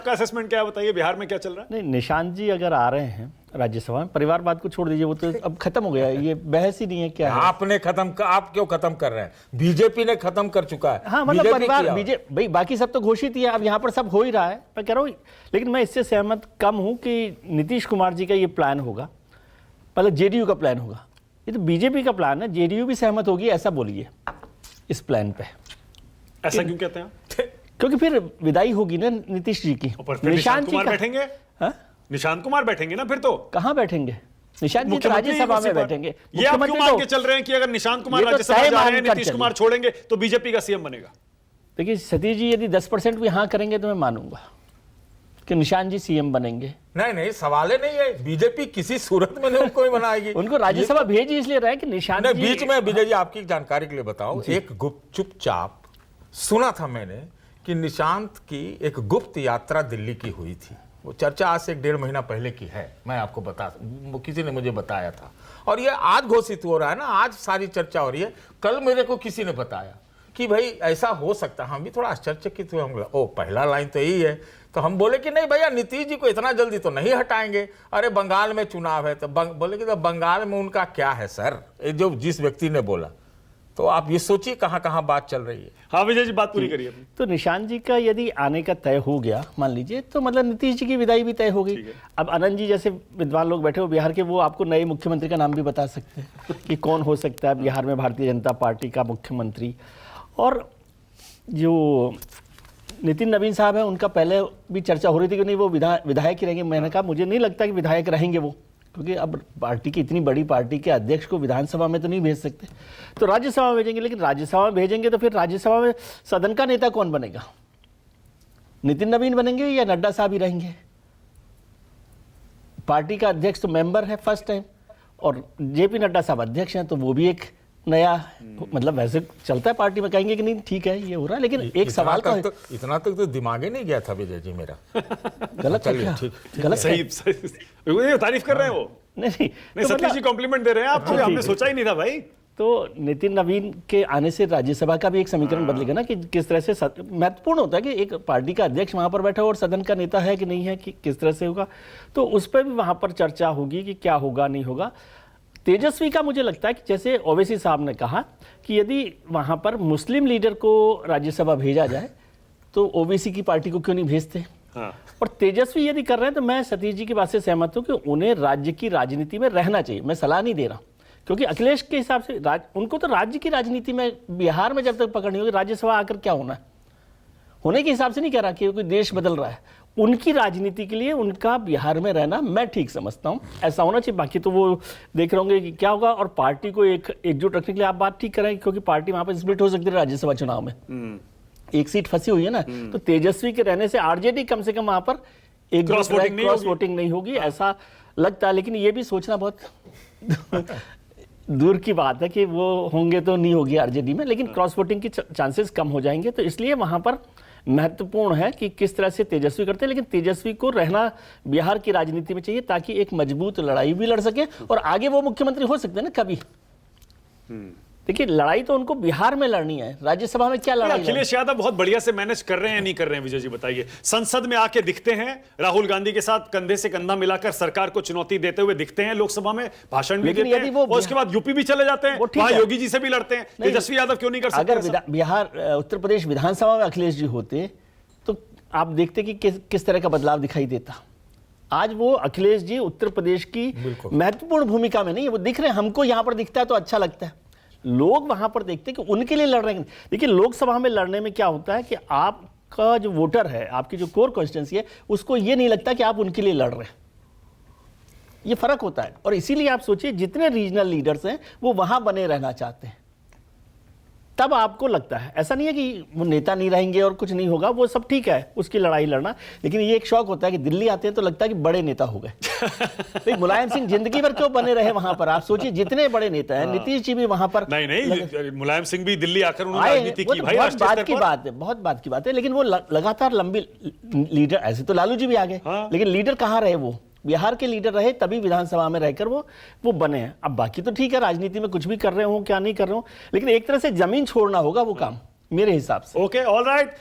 का असेसमेंट क्या है बताइए, बिहार में क्या चल रहा है? नहीं, निशांत जी अगर आ रहे हैं राज्यसभा में, परिवारवाद को छोड़ दीजिए, वो तो अब खत्म हो गया है, ये बहस ही नहीं है। क्या है? आपने आप क्यों खत्म कर रहे हैं? बीजेपी ने खत्म कर चुका है। हाँ, मतलब परिवार भाई बाकी सब तो घोषित ही है, अब यहाँ पर सब हो ही रहा है, मैं कह रहा हूँ। लेकिन मैं इससे सहमत कम हूँ कि नीतीश कुमार जी का ये प्लान होगा, पहले जेडीयू का प्लान होगा। ये तो बीजेपी का प्लान है, जेडीयू भी सहमत होगी, ऐसा बोलिए इस प्लान पे। ऐसा क्यों कहते हैं? क्योंकि फिर विदाई होगी ना नीतीश जी की। निशांत कुमार बैठेंगे? हाँ? निशांत कुमार बैठेंगे ना फिर तो। कहाँ बैठेंगे? निशांत जी तो राज्यसभा में बैठेंगे। ये आप क्यों मान के चल रहे हैं कि अगर निशांत कुमार राज्यसभा जा रहे हैं, नीतीश कुमार छोड़ेंगे तो बीजेपी का सीएम बनेगा? देखिए सतीश जी, यदि 10% भी हाँ करेंगे तो मैं मानूंगा कि निशांत जी सीएम बनेंगे। नहीं, सवाल ही नहीं है। बीजेपी किसी सूरत में नहीं उनको बनाएगी। उनको राज्यसभा भेजी इसलिए रहा है कि निशांत जी। बीच में विजय जी आपकी जानकारी के लिए बताऊं, एक गुप्त चुपचाप सुना था मैंने कि निशांत की एक गुप्त यात्रा दिल्ली की हुई थी। वो चर्चा आज से 1.5 महीना पहले की है, मैं आपको किसी ने मुझे बताया था, और ये आज घोषित हो रहा है ना, आज सारी चर्चा हो रही है। कल मेरे को किसी ने बताया कि भाई ऐसा हो सकता है। हम भी थोड़ा आश्चर्यचकित हुए, हम बोला ओ पहला लाइन तो यही है। तो हम बोले कि नहीं भैया, नीतीश जी को इतना जल्दी तो नहीं हटाएंगे। अरे बंगाल में चुनाव है। तो बोले कि तो बंगाल में उनका क्या है सर, जो जिस व्यक्ति ने बोला। तो आप ये सोचिए कहाँ कहाँ बात चल रही है। हाँ विजय जी, बात पूरी करिए। तो निशांत जी का यदि आने का तय हो गया मान लीजिए, तो मतलब नीतीश जी की विदाई भी तय हो गई। अब आनंद जी जैसे विद्वान लोग बैठे हो बिहार के, वो आपको नए मुख्यमंत्री का नाम भी बता सकते हैं कि कौन हो सकता है बिहार में भारतीय जनता पार्टी का मुख्यमंत्री। और जो नितिन नवीन साहब है, उनका पहले भी चर्चा हो रही थी कि नहीं वो विधायक ही रहेंगे। मैंने कहा मुझे नहीं लगता कि विधायक रहेंगे वो, क्योंकि अब पार्टी की इतनी बड़ी पार्टी के अध्यक्ष को विधानसभा में तो नहीं भेज सकते, तो राज्यसभा में भेजेंगे। लेकिन राज्यसभा में भेजेंगे तो फिर राज्यसभा में सदन का नेता कौन बनेगा? नितिन नवीन बनेंगे या नड्डा साहब ही रहेंगे? पार्टी का अध्यक्ष तो मेंबर है फर्स्ट टाइम, और जेपी नड्डा साहब अध्यक्ष हैं, तो वो भी एक नया, मतलब वैसे चलता है पार्टी में, कहेंगे कि नहीं ठीक है ये हो रहा है। लेकिन एक सवाल का इतना तक तो दिमाग ही नहीं गया था विजय जी मेरा। गलत है क्या? गलत सही तारीफ कर रहे हैं वो। नहीं तो सतीश जी कॉम्प्लीमेंट दे रहे हैं आपको, हमने सोचा ही नहीं था भाई। तो नितिन नवीन के आने से राज्यसभा का भी एक समीकरण बदलेगा ना, कि किस तरह से महत्वपूर्ण होता है कि एक पार्टी का अध्यक्ष वहां पर बैठा हो और सदन का नेता है कि नहीं है, कि किस तरह से होगा। तो उस पर भी वहां पर चर्चा होगी कि क्या होगा नहीं होगा। तेजस्वी का मुझे लगता है कि जैसे ओवैसी साहब ने कहा कि यदि वहां पर मुस्लिम लीडर को राज्यसभा भेजा जाए तो ओवैसी की पार्टी को क्यों नहीं भेजते। हाँ। और तेजस्वी यदि कर रहे हैं तो मैं सतीश जी की बात से सहमत हूं कि उन्हें राज्य की राजनीति में रहना चाहिए। मैं सलाह नहीं दे रहा, क्योंकि अखिलेश के हिसाब से उनको तो राज्य की राजनीति में, बिहार में जब तक पकड़ नहीं होगी, राज्यसभा आकर क्या होना है, होने के हिसाब से नहीं कह रहा कि कोई देश बदल रहा है। उनकी राजनीति के लिए उनका बिहार में रहना मैं ठीक समझता हूं, ऐसा होना चाहिए। बाकी तो वो देख रहे होंगे कि क्या होगा। और पार्टी को एकजुट रखने के लिए आप बात ठीक करेंगे, क्योंकि पार्टी वहां पर स्प्लिट हो सकती है राज्यसभा चुनाव में। एक सीट फंसी हुई है ना, तो तेजस्वी के रहने से आरजेडी कम से कम वहां पर एक क्रॉस वोटिंग नहीं होगी, ऐसा लगता है। लेकिन ये भी सोचना बहुत दूर की बात है कि वो होंगे तो नहीं होगी आरजेडी में, लेकिन क्रॉस वोटिंग की चांसेस कम हो जाएंगे। तो इसलिए वहां पर महत्वपूर्ण है कि किस तरह से तेजस्वी करते हैं। लेकिन तेजस्वी को रहना बिहार की राजनीति में चाहिए, ताकि एक मजबूत लड़ाई भी लड़ सके और आगे वो मुख्यमंत्री हो सकते हैं ना कभी। देखिए लड़ाई तो उनको बिहार में लड़नी है, राज्यसभा में क्या लड़ाई। अखिलेश यादव बहुत बढ़िया से मैनेज कर रहे हैं या नहीं कर रहे हैं विजय जी बताइए? संसद में आके दिखते हैं राहुल गांधी के साथ कंधे से कंधा मिलाकर सरकार को चुनौती देते हुए दिखते हैं, लोकसभा में भाषण भी देते हैं, और उसके बाद यूपी भी चले जाते हैं, वहां योगी जी से भी लड़ते हैं। तेजस्वी यादव क्यों नहीं कर सकते? अगर बिहार उत्तर प्रदेश विधानसभा में अखिलेश जी होते तो आप देखते कि किस तरह का बदलाव दिखाई देता। आज वो अखिलेश जी उत्तर प्रदेश की महत्वपूर्ण भूमिका में नहीं है, वो दिख रहे हैं। हमको यहां पर दिखता है तो अच्छा लगता है, लोग वहां पर देखते हैं कि उनके लिए लड़ रहे हैं। देखिए लोकसभा में लड़ने में क्या होता है कि आपका जो वोटर है, आपकी जो कोर कॉन्स्टिट्यूंसी है, उसको ये नहीं लगता कि आप उनके लिए लड़ रहे हैं। ये फर्क होता है। और इसीलिए आप सोचिए जितने रीजनल लीडर्स हैं वो वहां बने रहना चाहते हैं, तब आपको लगता है। ऐसा नहीं है कि वो नेता नहीं रहेंगे और कुछ नहीं होगा, वो सब ठीक है उसकी लड़ाई लड़ना। लेकिन ये एक शौक होता है कि दिल्ली आते हैं तो लगता है कि बड़े नेता हो गए। मुलायम सिंह जिंदगी भर क्यों बने रहे वहां पर? आप सोचिए जितने बड़े नेता हैं, नीतीश जी भी वहां पर नहीं, मुलायम सिंह भी दिल्ली आकर उन्होंने राजनीति की भाई, बहुत बात की बात है, बहुत बात की बात है। लेकिन वो लगातार लंबी लीडर, ऐसे तो लालू जी भी आ गए, लेकिन लीडर कहाँ रहे? वो बिहार के लीडर रहे, तभी विधानसभा में रहकर वो बने हैं। अब बाकी तो ठीक है, राजनीति में कुछ भी कर रहे हो क्या नहीं कर रहे हो, लेकिन एक तरह से जमीन छोड़ना होगा वो काम मेरे हिसाब से। Okay, all right.